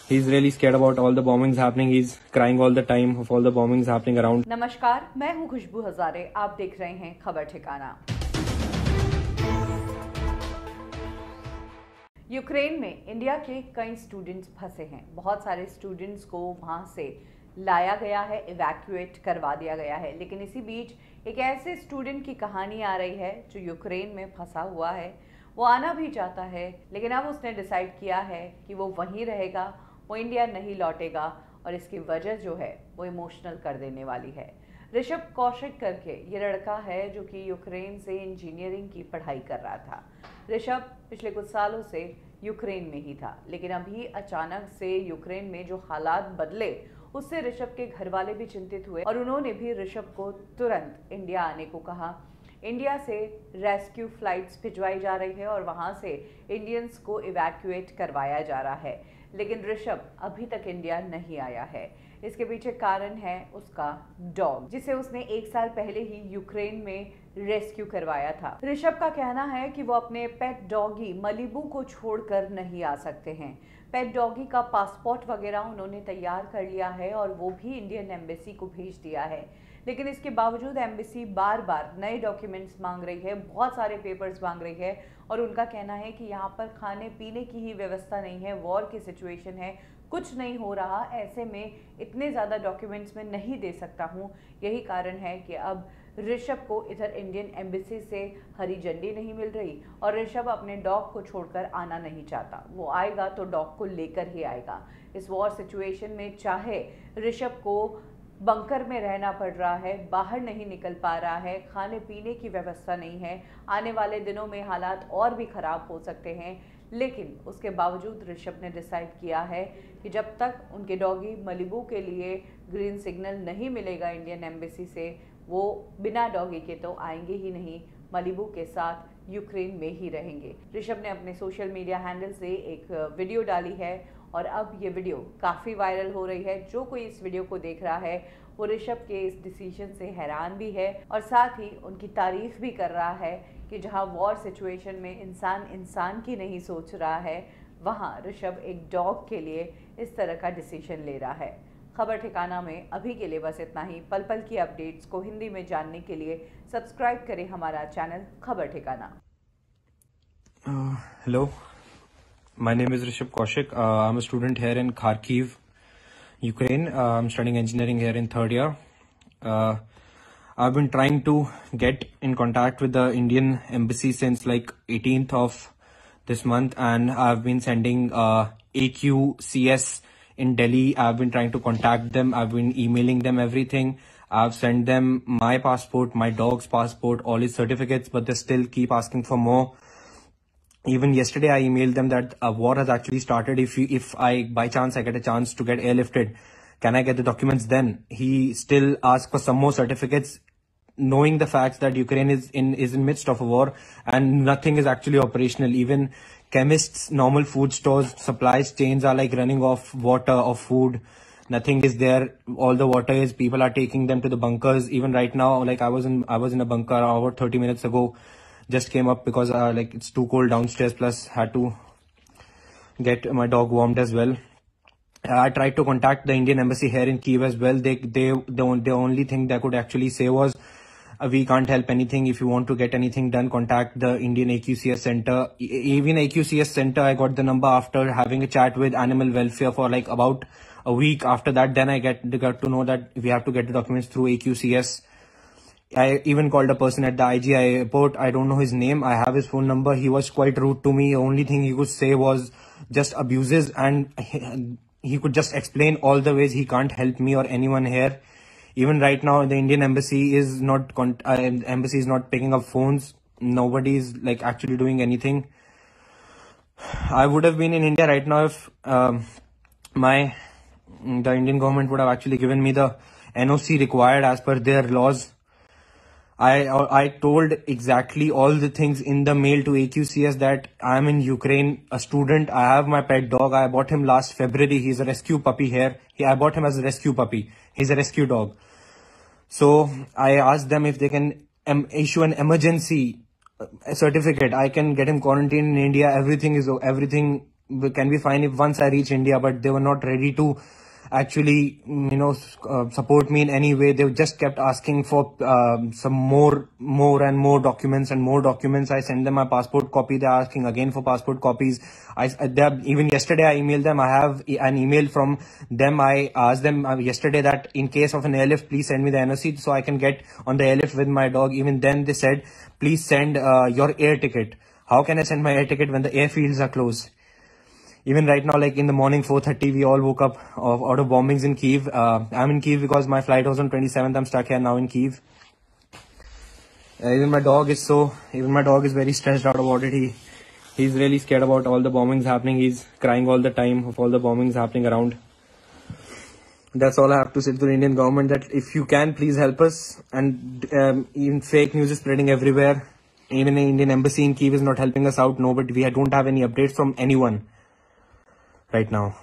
He's really scared about all the bombings happening. He's crying all the time of all the bombings happening around. नमस्कार, मैं हूं खुशबू हजारे। आप देख रहे हैं खबर ठिकाना। यूक्रेन में इंडिया के कई स्टूडेंट्स फंसे हैं। बहुत सारे स्टूडेंट्स को वहां से लाया गया है, इवैक्यूएट करवा दिया गया है। लेकिन इसी बीच एक ऐसे स्टूडेंट की कहानी आ रही है जो यूक्रेन में फंसा हुआ है। वो आना भी चाहता है, लेकिन अब उसने डिसाइड किया है कि वो वहीं रहेगा, वो इंडिया नहीं लौटेगा। और इसकी वजह जो है वो इमोशनल कर देने वाली है। ऋषभ कौशिक करके ये लड़का है जो कि यूक्रेन से इंजीनियरिंग की पढ़ाई कर रहा था। ऋषभ पिछले कुछ सालों से यूक्रेन में ही था, लेकिन अभी अचानक से यूक्रेन में जो हालात बदले उससे ऋषभ के घर वाले भी चिंतित हुए और उन्होंने भी ऋषभ को तुरंत इंडिया आने को कहा। इंडिया से रेस्क्यू फ्लाइट्स भिजवाई जा रही है और वहां से इंडियंस को इवैक्यूएट करवाया जा रहा है, लेकिन ऋषभ अभी तक इंडिया नहीं आया है। इसके पीछे कारण है उसका डॉग, जिसे उसने 1 साल पहले ही यूक्रेन में रेस्क्यू करवाया था। ऋषभ का कहना है कि वो अपने पेट डॉगी मलिबू को छोड़कर नहीं आ सकते हैं। पेट डॉगी का पासपोर्ट वगैरह उन्होंने तैयार कर लिया है और वो भी इंडियन एम्बेसी को भेज दिया है, लेकिन इसके बावजूद एम्बेसी बार बार नए डॉक्यूमेंट्स मांग रही है, बहुत सारे पेपर्स मांग रही है और उनका कहना है कि यहाँ पर खाने पीने की ही व्यवस्था नहीं है, वॉर की सिचुएशन है, कुछ नहीं हो रहा, ऐसे में इतने ज़्यादा डॉक्यूमेंट्स मैं नहीं दे सकता हूँ। यही कारण है कि अब ऋषभ को इधर इंडियन एम्बेसी से हरी झंडी नहीं मिल रही और ऋषभ अपने डॉग को छोड़कर आना नहीं चाहता। वो आएगा तो डॉग को लेकर ही आएगा। इस वॉर सिचुएशन में चाहे ऋषभ को बंकर में रहना पड़ रहा है, बाहर नहीं निकल पा रहा है, खाने पीने की व्यवस्था नहीं है, आने वाले दिनों में हालात और भी ख़राब हो सकते हैं, लेकिन उसके बावजूद ऋषभ ने डिसाइड किया है कि जब तक उनके डॉगी मलिबू के लिए ग्रीन सिग्नल नहीं मिलेगा इंडियन एम्बेसी से, वो बिना डॉगी के तो आएंगे ही नहीं, मलिबू के साथ यूक्रेन में ही रहेंगे। ऋषभ ने अपने सोशल मीडिया हैंडल से एक वीडियो डाली है और अब ये वीडियो काफ़ी वायरल हो रही है। जो कोई इस वीडियो को देख रहा है वो ऋषभ के इस डिसीजन से हैरान भी है और साथ ही उनकी तारीफ भी कर रहा है कि जहां वॉर सिचुएशन में इंसान इंसान की नहीं सोच रहा है, वहां ऋषभ एक डॉग के लिए इस तरह का डिसीजन ले रहा है। खबर ठिकाना में अभी के लिए बस इतना ही। पल पल की अपडेट्स को हिंदी में जानने के लिए सब्सक्राइब करें हमारा चैनल खबर ठिकाना। Hello, my name is Rishabh Kaushik. I'm a student here in Kharkiv, Ukraine. I'm studying engineering here in 3rd year. I've been trying to get in contact with the Indian embassy since like 18th of this month, and I've been sending AQCS in Delhi. I've been trying to contact them. I've been emailing them everything. I've sent them my passport, my dog's passport, all his certificates, but they still keep asking for more. Even yesterday I emailed them that a war has actually started. If I by chance I get a chance to get airlifted, can I get the documents then? He still asks for some more certificates, knowing the facts that Ukraine is in midst of a war and nothing is actually operational. Even chemists, normal food stores, supplies chains are like running off water, of food. Nothing is there. All the water is, people are taking them to the bunkers. Even right now, like I was in a bunker about 30 minutes ago. Just came up because like it's too cold downstairs, plus had to get my dog warmed as well. I tried to contact the Indian embassy here in Kyiv as well. The only thing they could actually say was, we can't help anything. If you want to get anything done, contact the Indian AQCS center. Even AQCS center, I got the number after having a chat with animal welfare for like about a week. After that, then I got to know that we have to get the documents through AQCS. I even called a person at the IGI airport. I don't know his name. I have his phone number. He was quite rude to me. The only thing he could say was just abuses, and he could just explain all the ways he can't help me or anyone here. Even right now, the Indian embassy is not picking up phones. Nobody is like actually doing anything. I would have been in India right now if the Indian government would have actually given me the NOC required as per their laws. I told exactly all the things in the mail to AQCS that I'm in Ukraine, a student. I have my pet dog. I bought him last February. He's a rescue puppy here. I bought him as a rescue puppy. He's a rescue dog. So I asked them if they can issue an emergency certificate. I can get him quarantined in India. Everything can be fine if once I reach India, but they were not ready to actually, support me in any way. They just kept asking for some more and more documents and more documents. I sent them my passport copy. They're asking again for passport copies. Even yesterday I emailed them. I have an email from them. I asked them yesterday that in case of an airlift, please send me the NOC so I can get on the airlift with my dog. Even then they said, please send your air ticket. How can I send my air ticket when the airfields are closed? Even right now, like in the morning, 4:30, we all woke up out of bombings in Kyiv. I'm in Kyiv because my flight was on 27th. I'm stuck here now in Kyiv. Even my dog is very stressed out about it. He's really scared about all the bombings happening. He's crying all the time of all the bombings happening around. That's all I have to say to the Indian government, that if you can, please help us. And even fake news is spreading everywhere. Even the Indian embassy in Kyiv is not helping us out. No, but we don't have any updates from anyone right now.